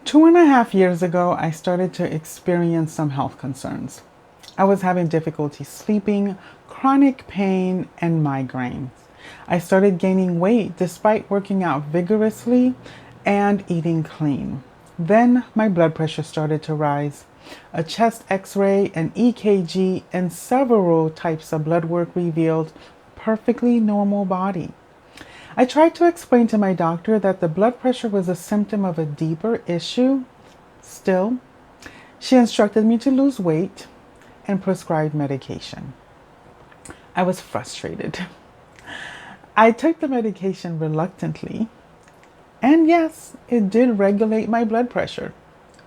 2.5 years ago, I started to experience some health concerns. I was having difficulty sleeping, chronic pain, and migraines. I started gaining weight despite working out vigorously and eating clean. Then my blood pressure started to rise. A chest x-ray, an EKG, and several types of blood work revealed perfectly normal body. I tried to explain to my doctor that the blood pressure was a symptom of a deeper issue. Still, she instructed me to lose weight and prescribed medication. I was frustrated. I took the medication reluctantly, and yes, it did regulate my blood pressure,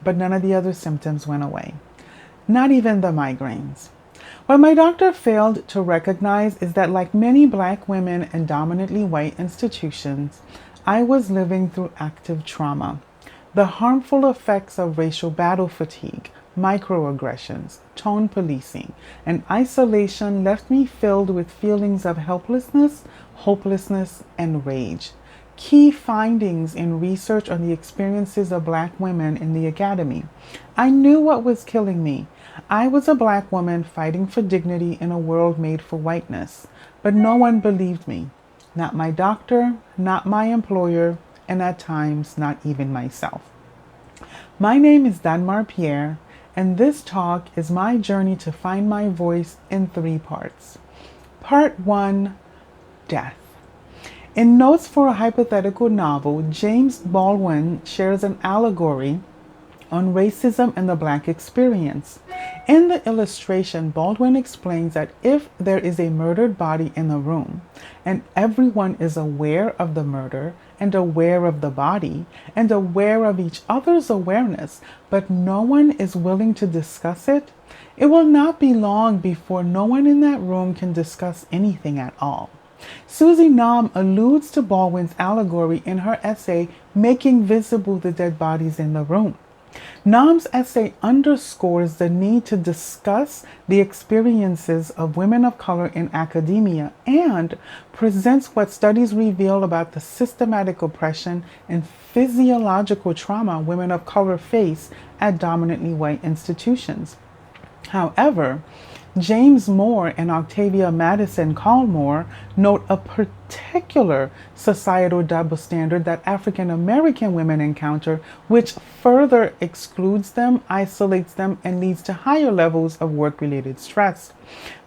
but none of the other symptoms went away, not even the migraines. What my doctor failed to recognize is that, like many Black women in dominantly white institutions, I was living through active trauma. The harmful effects of racial battle fatigue, microaggressions, tone policing, and isolation left me filled with feelings of helplessness, hopelessness, and rage. Key findings in research on the experiences of Black women in the academy. I knew what was killing me. I was a Black woman fighting for dignity in a world made for whiteness, but no one believed me. Not my doctor, not my employer, and at times not even myself. My name is Danmar Pierre, and this talk is my journey to find my voice in 3 parts. Part 1, Death. In Notes for a Hypothetical Novel, James Baldwin shares an allegory on racism and the Black experience. In the illustration, Baldwin explains that if there is a murdered body in the room, and everyone is aware of the murder and aware of the body and aware of each other's awareness, but no one is willing to discuss it, it will not be long before no one in that room can discuss anything at all. Susie Nam alludes to Baldwin's allegory in her essay, Making Visible the Dead Bodies in the Room. Nam's essay underscores the need to discuss the experiences of women of color in academia and presents what studies reveal about the systematic oppression and physiological trauma women of color face at dominantly white institutions. However, James Moore and Octavia Madison Collmore note a particular societal double standard that African American women encounter, which further excludes them, isolates them, and leads to higher levels of work-related stress.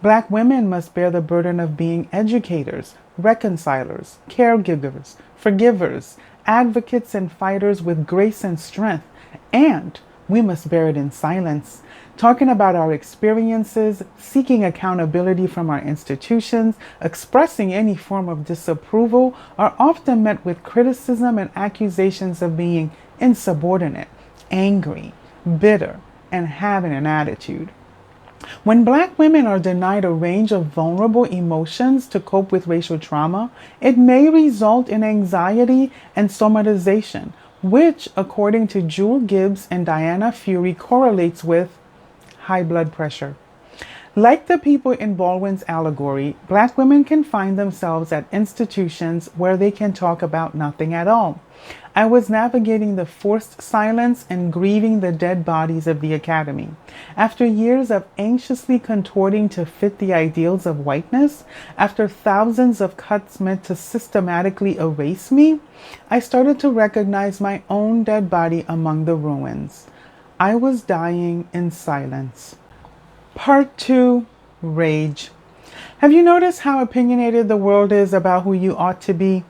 Black women must bear the burden of being educators, reconcilers, caregivers, forgivers, advocates, and fighters with grace and strength, and we must bear it in silence. Talking about our experiences, seeking accountability from our institutions, expressing any form of disapproval are often met with criticism and accusations of being insubordinate, angry, bitter, and having an attitude. When Black women are denied a range of vulnerable emotions to cope with racial trauma, it may result in anxiety and somatization, which, according to Jewel Gibbs and Diana Fury, correlates with high blood pressure. Like the people in Baldwin's allegory, Black women can find themselves at institutions where they can talk about nothing at all. I was navigating the forced silence and grieving the dead bodies of the academy. After years of anxiously contorting to fit the ideals of whiteness, after thousands of cuts meant to systematically erase me, I started to recognize my own dead body among the ruins. I was dying in silence. Part 2, Rage. Have you noticed how opinionated the world is about who you ought to be?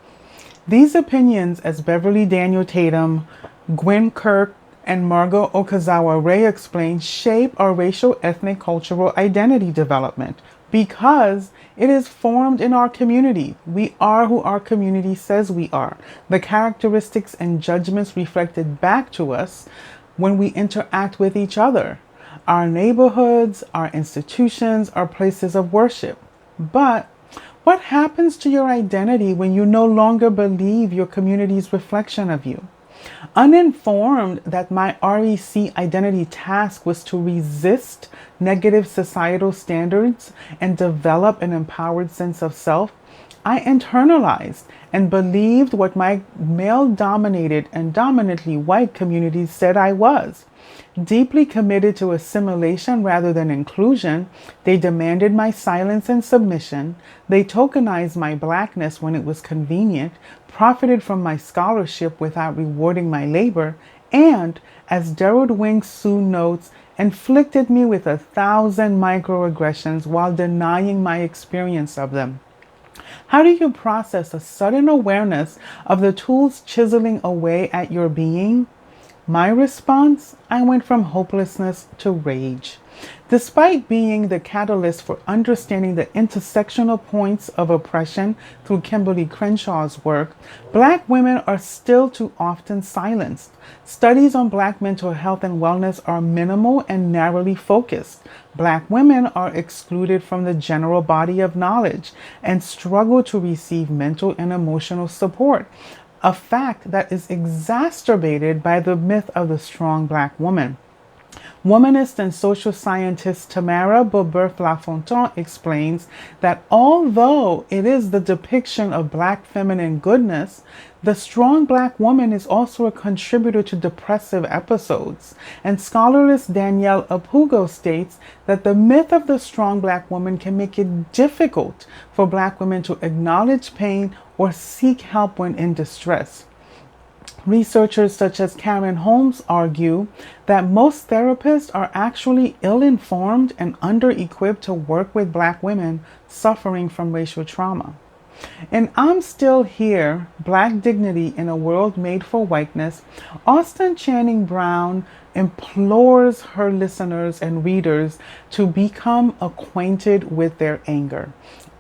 These opinions, as Beverly Daniel Tatum, Gwen Kirk, and Margot Okazawa Ray explain, shape our racial, ethnic, cultural identity development because it is formed in our community. We are who our community says we are. The characteristics and judgments reflected back to us when we interact with each other, our neighborhoods, our institutions, our places of worship. But what happens to your identity when you no longer believe your community's reflection of you? Uninformed that my REC identity task was to resist negative societal standards and develop an empowered sense of self, I internalized and believed what my male dominated and dominantly white communities said I was. Deeply committed to assimilation rather than inclusion, they demanded my silence and submission. They tokenized my blackness when it was convenient, profited from my scholarship without rewarding my labor, and, as Derald Wing Sue notes, inflicted me with 1,000 microaggressions while denying my experience of them. How do you process a sudden awareness of the tools chiseling away at your being? My response, I went from hopelessness to rage. Despite being the catalyst for understanding the intersectional points of oppression through Kimberly Crenshaw's work, Black women are still too often silenced. Studies on Black mental health and wellness are minimal and narrowly focused. Black women are excluded from the general body of knowledge and struggle to receive mental and emotional support, a fact that is exacerbated by the myth of the strong Black woman. Womanist and social scientist Tamara Beauboeuf-Lafontaine explains that although it is the depiction of Black feminine goodness, the strong Black woman is also a contributor to depressive episodes. And scholarist Danielle Apugo states that the myth of the strong Black woman can make it difficult for Black women to acknowledge pain or seek help when in distress. Researchers such as Karen Holmes argue that most therapists are actually ill-informed and under-equipped to work with Black women suffering from racial trauma. In I'm Still Here, Black Dignity in a World Made for Whiteness, Austin Channing Brown implores her listeners and readers to become acquainted with their anger.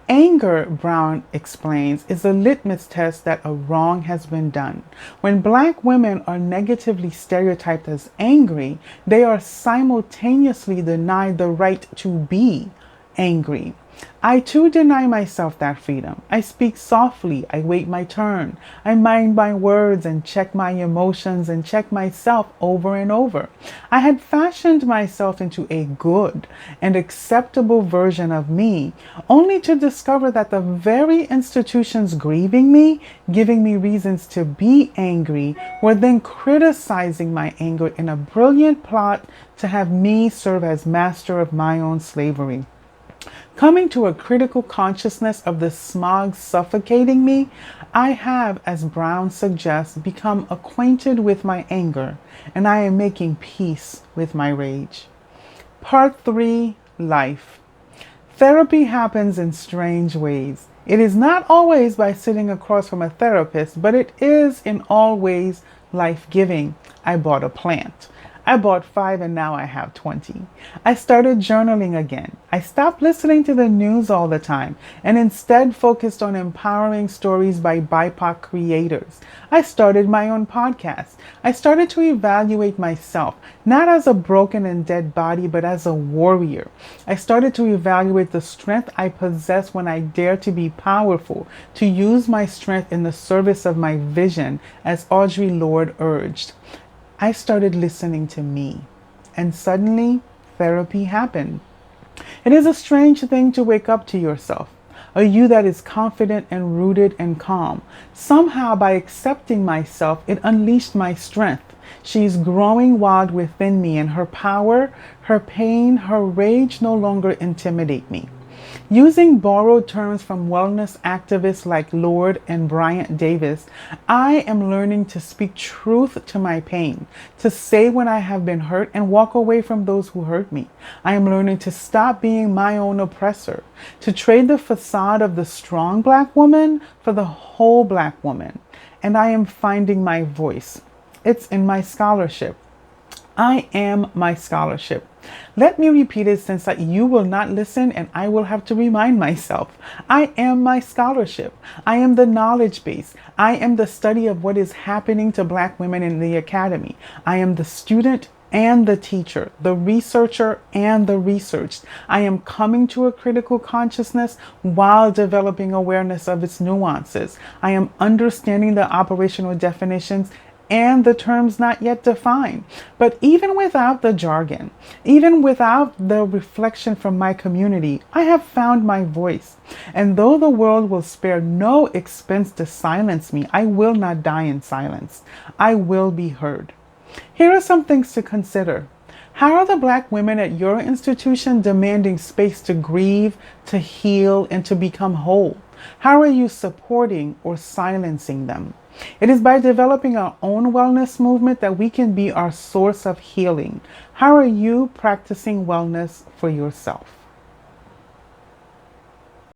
Anger, Brown explains, is a litmus test that a wrong has been done. When Black women are negatively stereotyped as angry, they are simultaneously denied the right to be angry. I too deny myself that freedom. I speak softly, I wait my turn. I mind my words and check my emotions and check myself over and over. I had fashioned myself into a good and acceptable version of me, only to discover that the very institutions grieving me, giving me reasons to be angry, were then criticizing my anger in a brilliant plot to have me serve as master of my own slavery. Coming to a critical consciousness of the smog suffocating me, I have, as Brown suggests, become acquainted with my anger, and I am making peace with my rage. Part 3, Life. Therapy happens in strange ways. It is not always by sitting across from a therapist, but it is in all ways life-giving. I bought a plant. I bought 5 and now I have 20. I started journaling again. I stopped listening to the news all the time and instead focused on empowering stories by BIPOC creators. I started my own podcast. I started to evaluate myself, not as a broken and dead body, but as a warrior. I started to evaluate the strength I possess when I dare to be powerful, to use my strength in the service of my vision, as Audre Lorde urged. I started listening to me, and suddenly therapy happened. It is a strange thing to wake up to yourself, a you that is confident and rooted and calm. Somehow, by accepting myself, it unleashed my strength. She is growing wild within me, and her power, her pain, her rage no longer intimidate me. Using borrowed terms from wellness activists like Lorde and Bryant Davis, I am learning to speak truth to my pain, to say when I have been hurt and walk away from those who hurt me. I am learning to stop being my own oppressor, to trade the facade of the strong Black woman for the whole Black woman. And I am finding my voice. It's in my scholarship. I am my scholarship. Let me repeat it since that you will not listen and I will have to remind myself. I am my scholarship. I am the knowledge base. I am the study of what is happening to Black women in the academy. I am the student and the teacher, the researcher and the researched. I am coming to a critical consciousness while developing awareness of its nuances. I am understanding the operational definitions and the terms not yet defined. But even without the jargon, even without the reflection from my community, I have found my voice. And though the world will spare no expense to silence me, I will not die in silence. I will be heard. Here are some things to consider. How are the Black women at your institution demanding space to grieve, to heal, and to become whole? How are you supporting or silencing them? It is by developing our own wellness movement that we can be our source of healing. How are you practicing wellness for yourself?